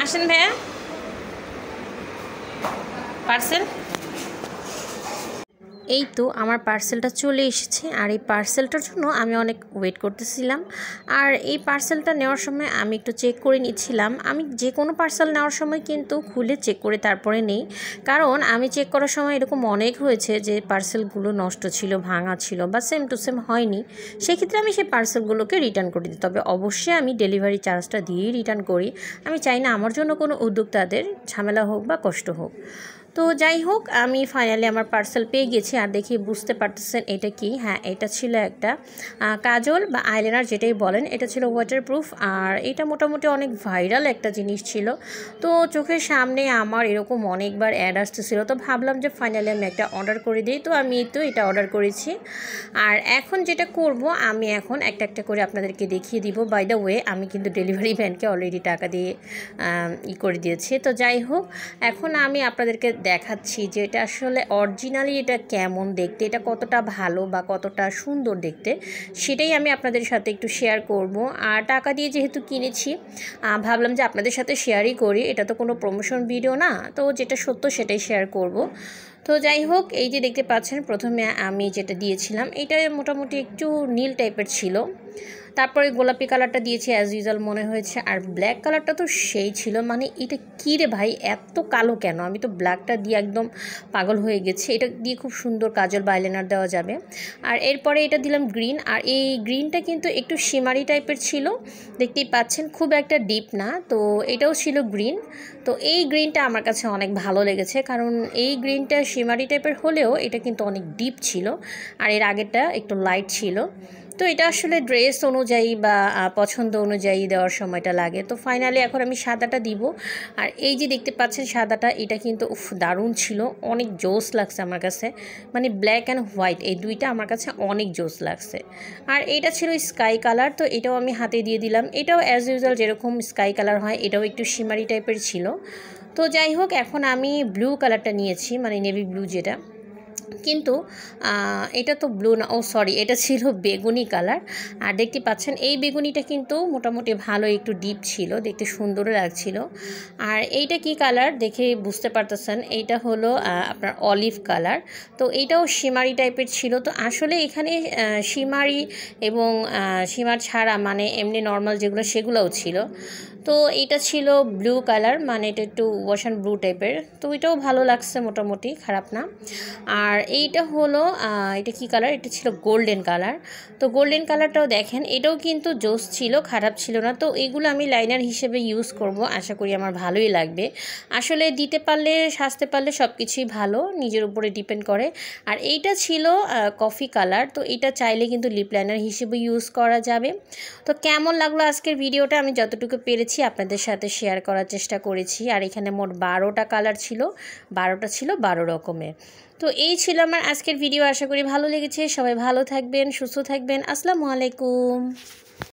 আসেন ভাইয়া পার্সেল। এই তো আমার পার্সেলটা চলে এসেছে আর এই পার্সেলটার জন্য আমি অনেক ওয়েট করতেছিলাম। আর এই পার্সেলটা নেওয়ার সময় আমি একটু চেক করে নিচ্ছিলাম। আমি যে কোনো পার্সেল নেওয়ার সময় কিন্তু খুলে চেক করে তারপরে নেই, কারণ আমি চেক করার সময় এরকম অনেক হয়েছে যে পার্সেলগুলো নষ্ট ছিল, ভাঙা ছিল বা সেম টু সেম হয়নি। সেক্ষেত্রে আমি সেই পার্সেলগুলোকে রিটার্ন করে দিই। তবে অবশ্যই আমি ডেলিভারি চার্জটা দিয়েই রিটার্ন করি। আমি চাই না আমার জন্য কোনো উদ্যোক্তাদের ঝামেলা হোক বা কষ্ট হোক। তো যাই হোক, আমি ফাইনালি আমার পার্সেল পেয়ে গেছি। আর দেখি বুঝতে পারতেছেন এটা কি। হ্যাঁ, এটা ছিল একটা কাজল বা আইলাইনার যেটাই বলেন। এটা ছিল ওয়াটারপ্রুফ আর এটা মোটামুটি অনেক ভাইরাল একটা জিনিস ছিল। তো চোখের সামনে আমার এরকম অনেকবার অ্যাড আসতেছিল, তো ভাবলাম যে ফাইনালি আমি একটা অর্ডার করে দিই। তো আমি তো এটা অর্ডার করেছি। আর এখন যেটা করব, আমি এখন একটা একটা করে আপনাদেরকে দেখিয়ে দিব। বাই দ্য ওয়ে, আমি কিন্তু ডেলিভারি ম্যানকে অলরেডি টাকা দিয়ে করে দিয়েছি। তো যাই হোক, এখন আমি আপনাদেরকে দেখাচ্ছি যে এটা আসলে অরিজিনালি এটা কেমন দেখতে, এটা কতটা ভালো বা কতটা সুন্দর দেখতে, সেটাই আমি আপনাদের সাথে একটু শেয়ার করব। আর টাকা দিয়ে যেহেতু কিনেছি, ভাবলাম যে আপনাদের সাথে শেয়ারই করি। এটা তো কোনো প্রমোশন ভিডিও না, তো যেটা সত্য সেটাই শেয়ার করব। তো যাই হোক, এই যে দেখতে পাচ্ছেন প্রথমে আমি যেটা দিয়েছিলাম এটা মোটামুটি একটু নীল টাইপের ছিল। তারপরে গোলাপি কালারটা দিয়েছি অ্যাজ ইউজুয়াল মনে হয়েছে। আর ব্ল্যাক কালারটা তো সেই ছিল, মানে এটা কী রে ভাই, এত কালো কেন? আমি তো ব্ল্যাকটা দিয়ে একদম পাগল হয়ে গেছি। এটা দিয়ে খুব সুন্দর কাজল বা আইলাইনার দেওয়া যাবে। আর এরপরে এটা দিলাম গ্রিন। আর এই গ্রিনটা কিন্তু একটু শিমারি টাইপের ছিল, দেখতেই পাচ্ছেন, খুব একটা ডিপ না। তো এটাও ছিল গ্রিন। তো এই গ্রিনটা আমার কাছে অনেক ভালো লেগেছে, কারণ এই গ্রিনটা শিমারি টাইপের হলেও এটা কিন্তু অনেক ডিপ ছিল। আর এর আগেরটা একটু লাইট ছিল। তো এটা আসলে ড্রেস অনুযায়ী বা পছন্দ অনুযায়ী দেওয়ার সময়টা লাগে। তো ফাইনালি এখন আমি সাদাটা দিব। আর এই যে দেখতে পাচ্ছেন সাদাটা, এটা কিন্তু দারুণ ছিল, অনেক জোস লাগছে আমার কাছে। মানে ব্ল্যাক অ্যান্ড হোয়াইট এই দুইটা আমার কাছে অনেক জোস লাগছে। আর এটা ছিল স্কাই কালার, তো এটাও আমি হাতে দিয়ে দিলাম। এটাও অ্যাজ ইউজুয়াল যেরকম স্কাই কালার হয়, এটাও একটু শিমারি টাইপের ছিল। তো যাই হোক, এখন আমি ব্লু কালারটা নিয়েছি, মানে নেভি ব্লু যেটা। কিন্তু এটা তো ব্লু না, ও সরি, এটা ছিল বেগুনি কালার। আর দেখতে পাচ্ছেন এই বেগুনিটা কিন্তু মোটামুটি ভালো, একটু ডিপ ছিল, দেখতে সুন্দরও লাগছিল। আর এইটা কি কালার দেখে বুঝতে পারতেছেন, এইটা হলো আপনার অলিভ কালার। তো এইটাও শিমারি টাইপের ছিল। তো আসলে এখানে শিমারি এবং শিমার ছাড়া মানে এমনি নর্মাল যেগুলো সেগুলোও ছিল। তো এটা ছিল ব্লু কালার, মানে এটা একটু ওয়াশান ব্লু টাইপের। তো এটাও ভালো লাগছে, মোটামুটি খারাপ না। আর এইটা হলো এটা কি কালার, এটা ছিল গোল্ডেন কালার। তো গোল্ডেন কালারটাও দেখেন, এটাও কিন্তু জোস ছিল, খারাপ ছিল না। তো এগুলো আমি লাইনার হিসেবে ইউজ করব, আশা করি আমার ভালোই লাগবে। আসলে দিতে পারলে, সাজতে পারলে সব কিছুই ভালো, নিজের উপরে ডিপেন্ড করে। আর এইটা ছিল কফি কালার। তো এটা চাইলে কিন্তু লিপ লাইনার হিসেবে ইউজ করা যাবে। তো কেমন লাগলো আজকের ভিডিওটা, আমি যতটুকু পেরেছি আপনাদের সাথে শেয়ার করার চেষ্টা করেছি। আর এখানে মোট 12টা কালার ছিল, 12টা ছিল 12 রকমের। তো এই ছিল আমার আজকের ভিডিও, আশা করি ভালো লেগেছে। সবাই ভালো থাকবেন, সুস্থ থাকবেন। আসসালামু আলাইকুম।